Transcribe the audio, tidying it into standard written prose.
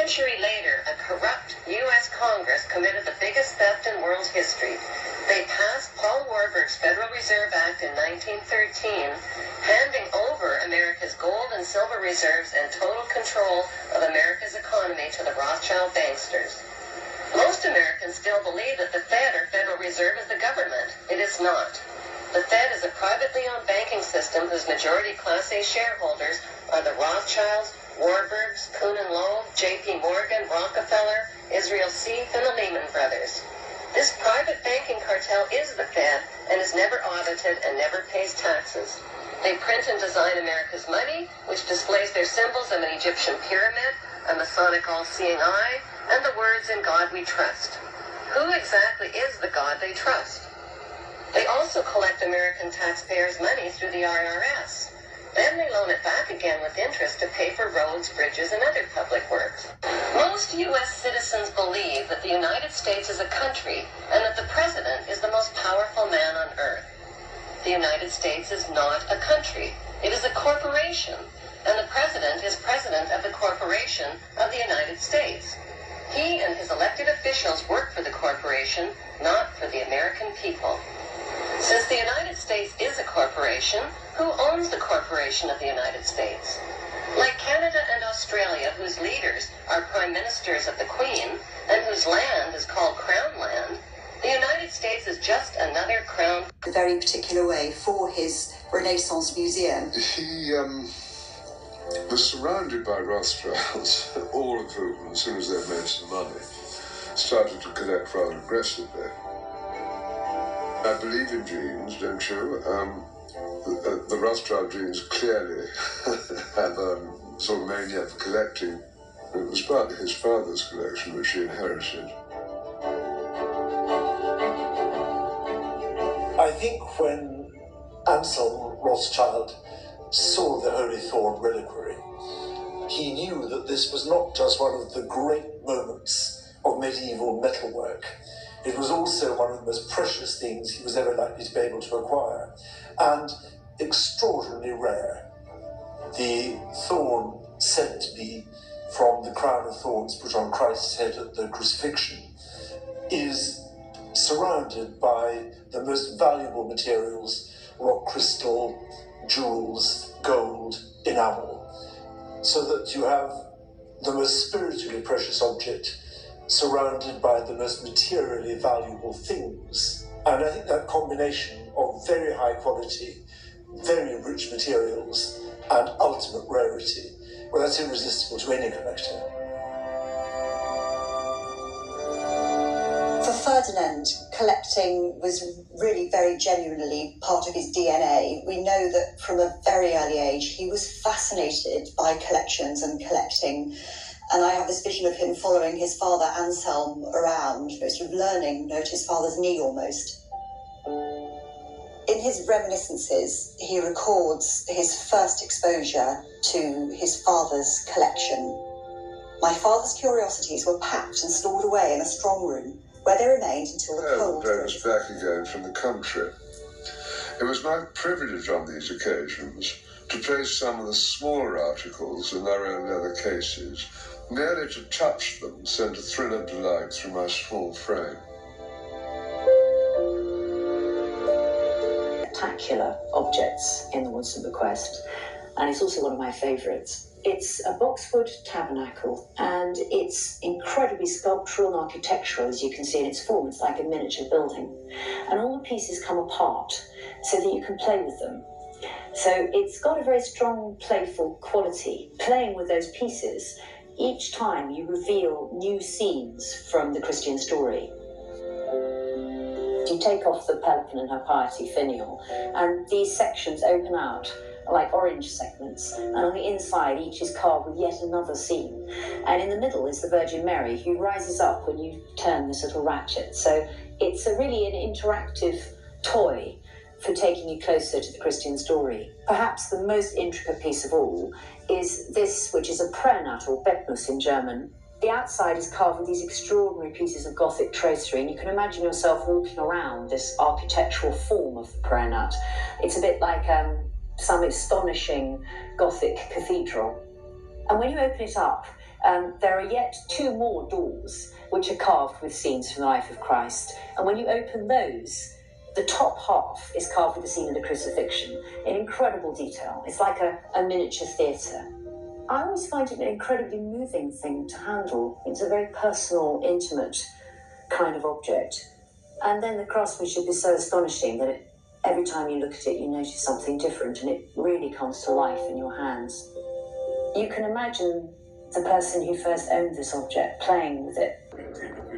century later, a corrupt U.S. Congress committed the biggest theft in world history. They passed Paul Warburg's Federal Reserve Act in 1913, handing over America's gold and silver reserves and total control of America's economy to the Rothschild banksters. Most Americans still believe that the Fed or Federal Reserve is the government. It is not. The Fed is a privately owned banking system whose majority Class A shareholders are the Rothschilds, Warburgs, Kuhn and Loeb, J.P. Morgan, Rockefeller, Israel Seif, and the Lehman Brothers. This private banking cartel is the Fed and is never audited and never pays taxes. They print and design America's money, which displays their symbols of an Egyptian pyramid, a Masonic all-seeing eye, and the words "In God We Trust." Who exactly is the God they trust? They also collect American taxpayers' money through the IRS. Then they loan it back again with interest to pay for roads, bridges, and other public works. Most U.S. citizens believe that the United States is a country and that the president is the most powerful man on earth. The United States is not a country. It is a corporation, and the president is president of the corporation of the United States. He and his elected officials work for the corporation, not for the American people. Since the United States is a corporation, who owns the corporation of the United States? Like Canada and Australia, whose leaders are prime ministers of the Queen, and whose land is called Crown Land, the United States is just another crown. A very particular way for his Renaissance museum. He was surrounded by Rothschilds, all of whom, as soon as they made some money, started to collect rather aggressively. I believe in genes, don't you? The Rothschild genes clearly have a sort of mania for collecting. It was partly his father's collection, which he inherited. I think when Anselm Rothschild saw the Holy Thorn reliquary, he knew that this was not just one of the great moments of medieval metalwork. It was also one of the most precious things he was ever likely to be able to acquire, and extraordinarily rare. The thorn said to be from the crown of thorns put on Christ's head at the crucifixion is surrounded by the most valuable materials: rock crystal, jewels, gold, enamel, so that you have the most spiritually precious object surrounded by the most materially valuable things. And I think that combination of very high quality, very rich materials, and ultimate rarity, well, that's irresistible to any collector. For Ferdinand, collecting was really very genuinely part of his DNA. We know that from a very early age he was fascinated by collections and collecting. And I have this vision of him following his father Anselm around, sort of learning at his father's knee almost. In his reminiscences, he records his first exposure to his father's collection. My father's curiosities were packed and stored away in a strong room, where they remained until the cold I was back again from the country. It was my privilege on these occasions to place some of the smaller articles in their own leather cases. Merely to touch them sent a thrill of delight through my small frame. Spectacular objects in the Woodson bequest, and it's also one of my favourites. It's a boxwood tabernacle, and it's incredibly sculptural and architectural, as you can see in its form. It's like a miniature building, and all the pieces come apart so that you can play with them. So it's got a very strong, playful quality. Playing with those pieces, each time you reveal new scenes from the Christian story. You take off the pelican and her piety finial, and these sections open out like orange segments, and on the inside each is carved with yet another scene. And in the middle is the Virgin Mary, who rises up when you turn this little ratchet. So it's really an interactive toy for taking you closer to the Christian story. Perhaps the most intricate piece of all is this, which is a prayer nut, or Bettnuss in German. The outside is carved with these extraordinary pieces of Gothic tracery, and you can imagine yourself walking around this architectural form of the prayer nut. It's a bit like some astonishing Gothic cathedral. And when you open it up, There are yet 2 more doors which are carved with scenes from the life of Christ. And when you open those, the top half is carved with the scene of the crucifixion in incredible detail. It's like a miniature theatre. I always find it an incredibly moving thing to handle. It's a very personal, intimate kind of object. And then the craftsmanship is so astonishing that every time you look at it, you notice something different, and it really comes to life in your hands. You can imagine the person who first owned this object playing with it